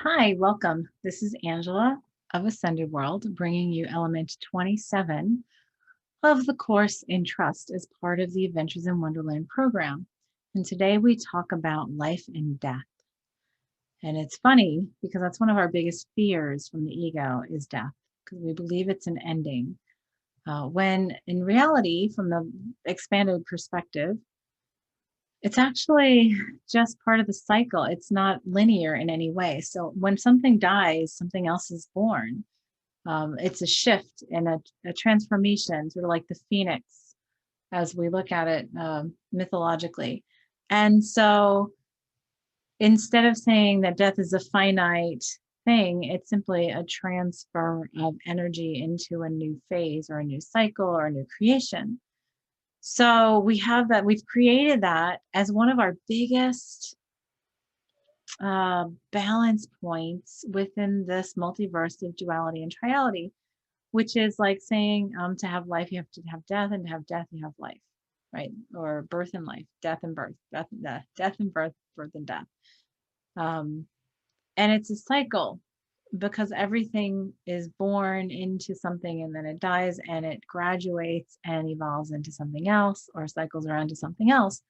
Hi, welcome. This is Angela of Ascended World, bringing you element 27 of the Course in Trust as part of the Adventures in Wonderland program. And today we talk about life and death. And it's funny because that's one of our biggest fears from the ego is death, because we believe it's an ending. When in reality, from the expanded perspective, it's actually just part of the cycle. It's not linear in any way. So when something dies, something else is born. It's a shift and a transformation, sort of like the phoenix, as we look at it mythologically. And so instead of saying that death is a finite thing, it's simply a transfer of energy into a new phase or a new cycle or a new creation. So we have that, we've created that as one of our biggest balance points within this multiverse of duality and triality, which is like saying to have life, you have to have death, and to have death, you have life, right? Or birth and life, death and birth, death and birth, birth and death. And it's a cycle because everything is born into something and then it dies and it graduates and evolves into something else or cycles around to something else.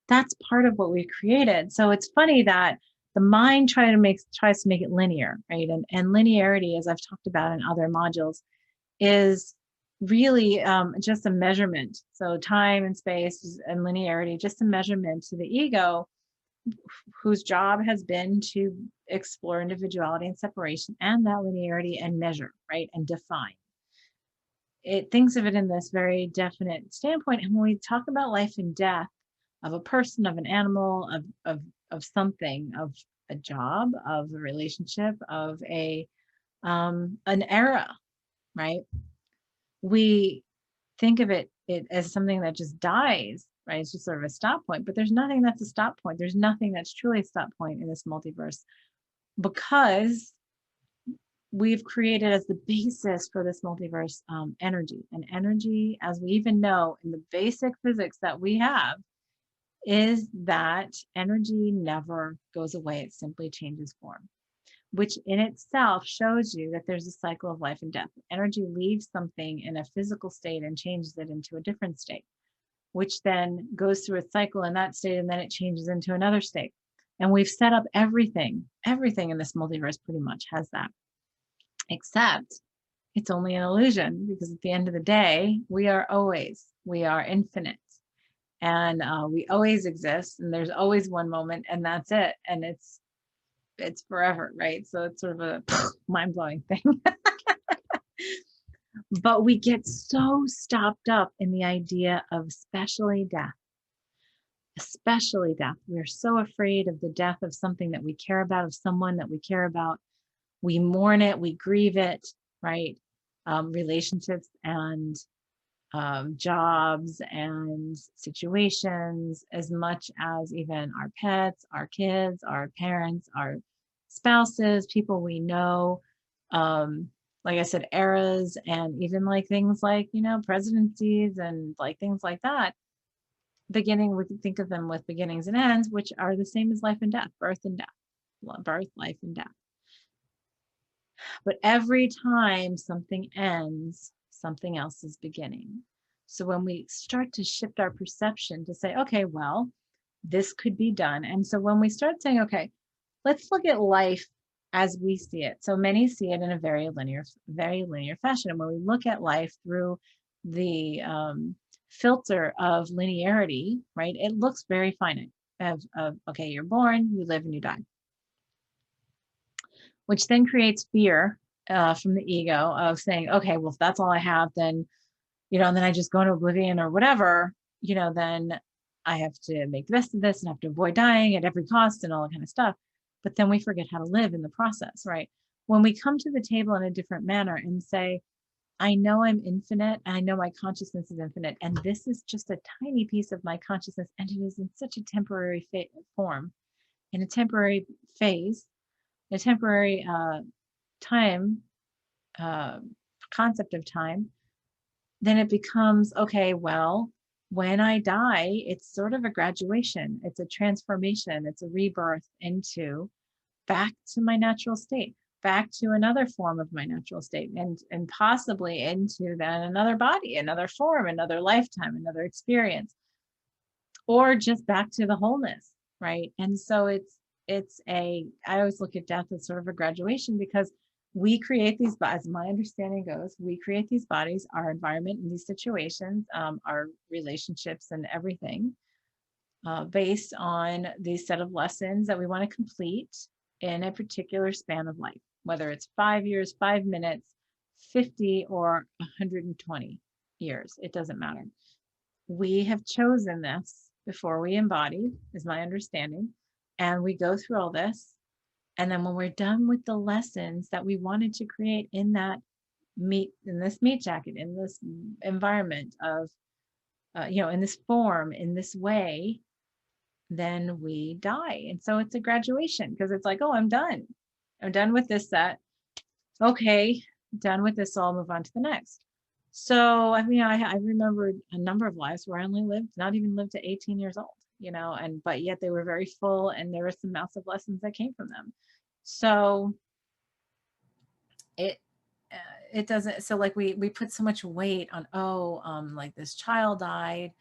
That's part of what we created. So it's funny that the mind tries to make it linear, right? And linearity, as I've talked about in other modules, is really just a measurement. So time and space and linearity, just a measurement to the ego, whose job has been to explore individuality and separation and that linearity and measure, right? And define. It thinks of it in this very definite standpoint. And when we talk about life and death of a person, of an animal, of something, of a job, of a relationship, of an era, right? We think of it as something that just dies, right? It's just sort of a stop point, but there's nothing that's a stop point. There's nothing that's truly a stop point in this multiverse because we've created as the basis for this multiverse energy. And energy, as we even know in the basic physics that we have, is that energy never goes away. It simply changes form, which in itself shows you that there's a cycle of life and death. Energy leaves something in a physical state and changes it into a different state, which then goes through a cycle in that state, and then it changes into another state. And we've set up everything in this multiverse pretty much has that, except it's only an illusion because at the end of the day, we are infinite. And we always exist, and there's always one moment, and that's it. And it's forever, right? So it's sort of a mind-blowing thing. But we get so stopped up in the idea of especially death. We're so afraid of the death of something that we care about, of someone that we care about. We mourn it, we grieve it, right? Relationships and jobs and situations, as much as even our pets, our kids, our parents, our spouses, people we know, like I said, eras, and even like things like, presidencies and like things like that. Beginning, we can think of them with beginnings and ends, which are the same as life and death, birth and death, birth, life, and death. But every time something ends, something else is beginning. So when we start to shift our perception to say, okay, well, this could be done. And so when we start saying, okay, let's look at life as we see it. So many see it in a very linear fashion. And when we look at life through the filter of linearity, right, it looks very finite. Okay, you're born, you live, and you die, which then creates fear from the ego of saying, okay, well, if that's all I have, then, and then I just go into oblivion or whatever, then I have to make the best of this and have to avoid dying at every cost and all that kind of stuff. But then we forget how to live in the process, right? When we come to the table in a different manner and say, I know I'm infinite, and I know my consciousness is infinite, and this is just a tiny piece of my consciousness, and it is in such a temporary form, in a temporary phase, a temporary time, concept of time, then it becomes, okay, well, when I die, it's sort of a graduation. It's a transformation. It's a rebirth into back to my natural state, back to another form of my natural state, and possibly into then another body, another form, another lifetime, another experience, or just back to the wholeness, right? And so I always look at death as sort of a graduation, because we create these, as my understanding goes, we create these bodies, our environment in these situations, our relationships and everything, based on these set of lessons that we want to complete in a particular span of life, whether it's 5 years, 5 minutes, 50, or 120 years. It doesn't matter. We have chosen this before we embody, is my understanding. And we go through all this. And then when we're done with the lessons that we wanted to create in this meat jacket, in this environment of, in this form, in this way, then we die. And so it's a graduation, because it's like, oh, I'm done. I'm done with this set. Okay, done with this. So I'll move on to the next. So, I mean, I remembered a number of lives where I only not even lived to 18 years old, but yet they were very full, and there were some massive lessons that came from them. So it doesn't, so like we put so much weight on, like this child died,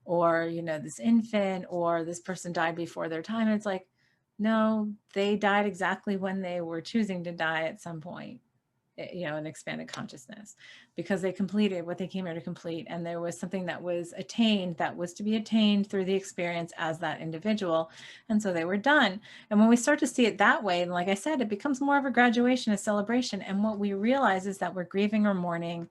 or, this infant, or this person died before their time. It's like, no, they died exactly when they were choosing to die at some point, an expanded consciousness, because they completed what they came here to complete. And there was something that was attained, that was to be attained through the experience as that individual. And so they were done. And when we start to see it that way, and like I said, it becomes more of a graduation, a celebration. And what we realize is that we're grieving or mourning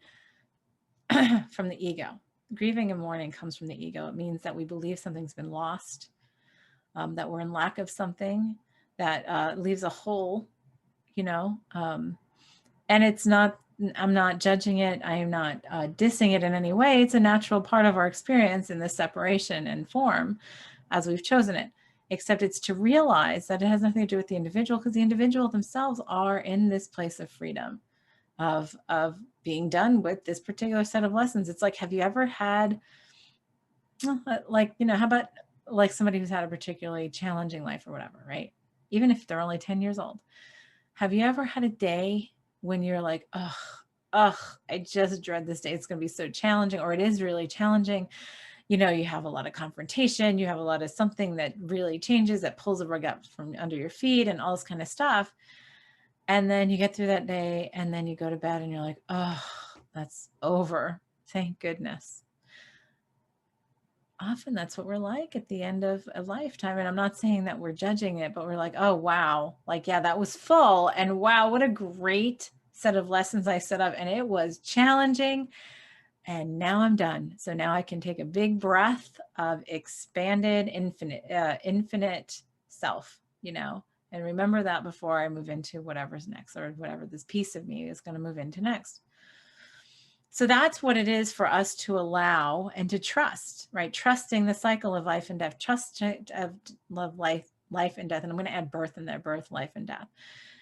from the ego. Grieving and mourning comes from the ego. It means that we believe something's been lost, that we're in lack of something, that leaves a hole, and it's not, I'm not judging it. I am not dissing it in any way. It's a natural part of our experience in this separation and form as we've chosen it, except it's to realize that it has nothing to do with the individual, because the individual themselves are in this place of freedom, of being done with this particular set of lessons. It's like, have you ever had, like, how about like somebody who's had a particularly challenging life or whatever, right? Even if they're only 10 years old. Have you ever had a day when you're like, I just dread this day. It's going to be so challenging, or it is really challenging. You have a lot of confrontation. You have a lot of something that really changes, that pulls the rug up from under your feet and all this kind of stuff. And then you get through that day, and then you go to bed and you're like, oh, that's over. Thank goodness. Often that's what we're like at the end of a lifetime. And I'm not saying that we're judging it, but we're like, oh, wow. Like, yeah, that was full. And wow, what a great set of lessons I set up. And it was challenging. And now I'm done. So now I can take a big breath of expanded, infinite self, and remember that before I move into whatever's next, or whatever this piece of me is going to move into next. So that's what it is for us to allow and to trust, right? Trusting the cycle of life and death, trust of love, life and death. And I'm going to add birth in there, birth, life, and death.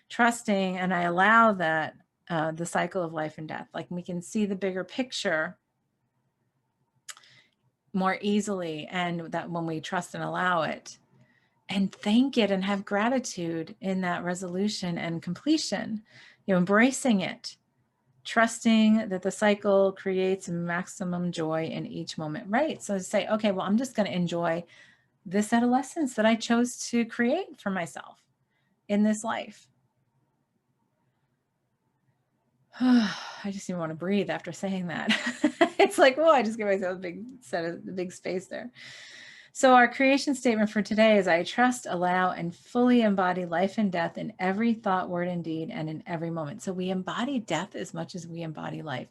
Trusting, and I allow that, the cycle of life and death. Like, we can see the bigger picture more easily, and that when we trust and allow it and thank it and have gratitude in that resolution and completion, embracing it, trusting that the cycle creates maximum joy in each moment, right? So say, okay, well, I'm just going to enjoy this set of lessons that I chose to create for myself in this life. I just even want to breathe after saying that. It's like, whoa, I just gave myself a big space there. So our creation statement for today is, I trust, allow, and fully embody life and death in every thought, word, and deed, and in every moment. So we embody death as much as we embody life.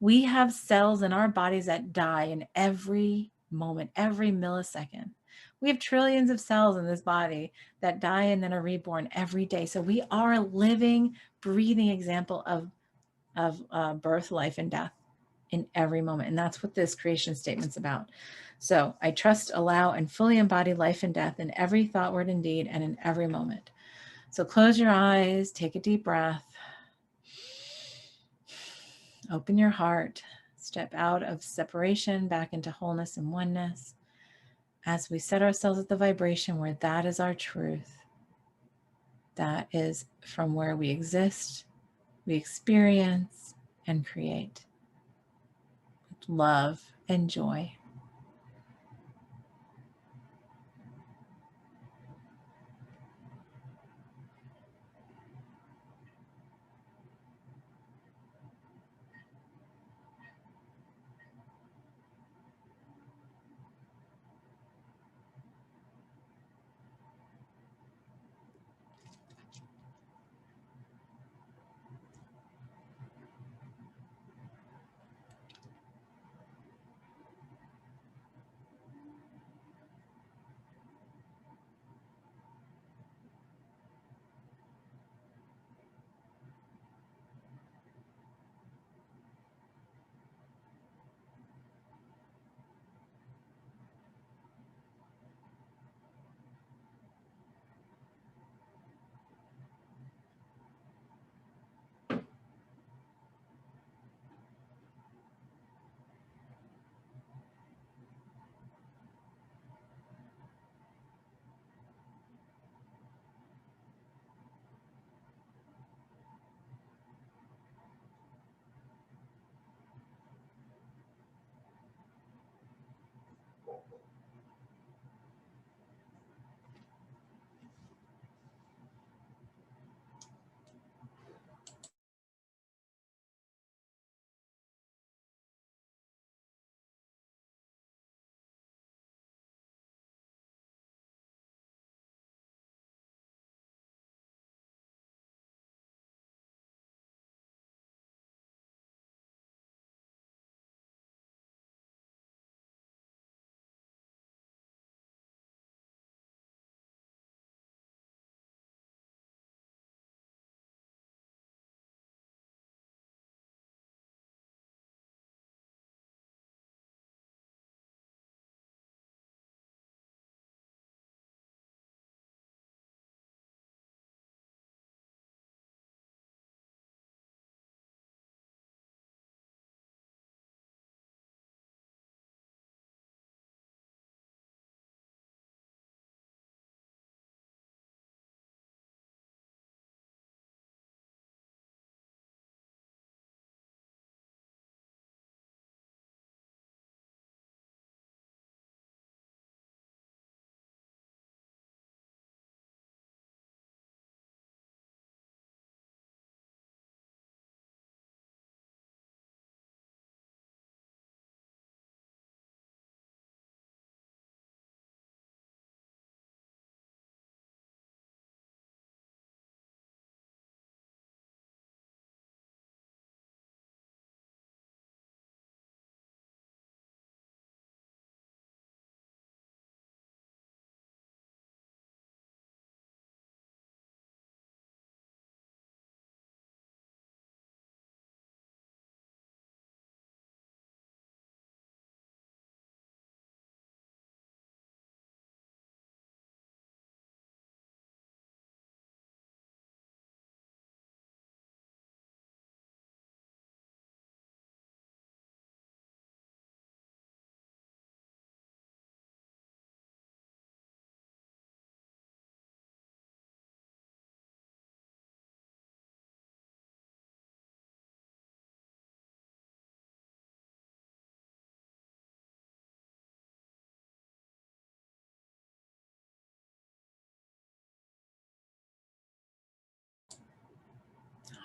We have cells in our bodies that die in every moment, every millisecond. We have trillions of cells in this body that die and then are reborn every day. So we are a living, breathing example of birth, life, and death in every moment. And that's what this creation statement's about. So I trust, allow, and fully embody life and death in every thought, word, and deed, and in every moment. So close your eyes, take a deep breath, open your heart, step out of separation back into wholeness and oneness as we set ourselves at the vibration where that is our truth. that is from where we exist, we experience, and create with love and joy.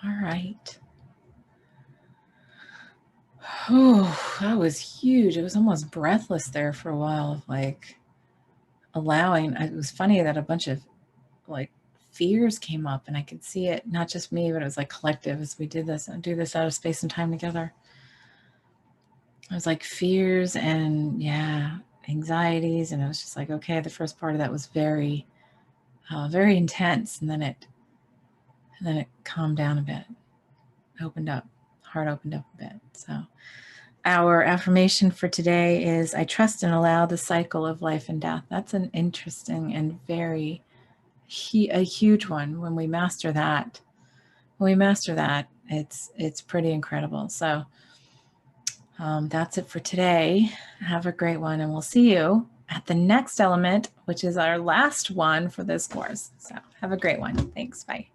All right. Oh, that was huge. It was almost breathless there for a while, like allowing. It was funny that a bunch of like fears came up, and I could see it, not just me, but it was like collective as we did this and do this out of space and time together. It was like fears and anxieties, and it was just like, okay, the first part of that was very, very intense, and then it calmed down a bit, opened up, heart opened up a bit. So our affirmation for today is, I trust and allow the cycle of life and death. That's an interesting and very a huge one. When we master that, it's pretty incredible. So that's it for today. Have a great one, and we'll see you at the next element, which is our last one for this course. So have a great one. Thanks. Bye.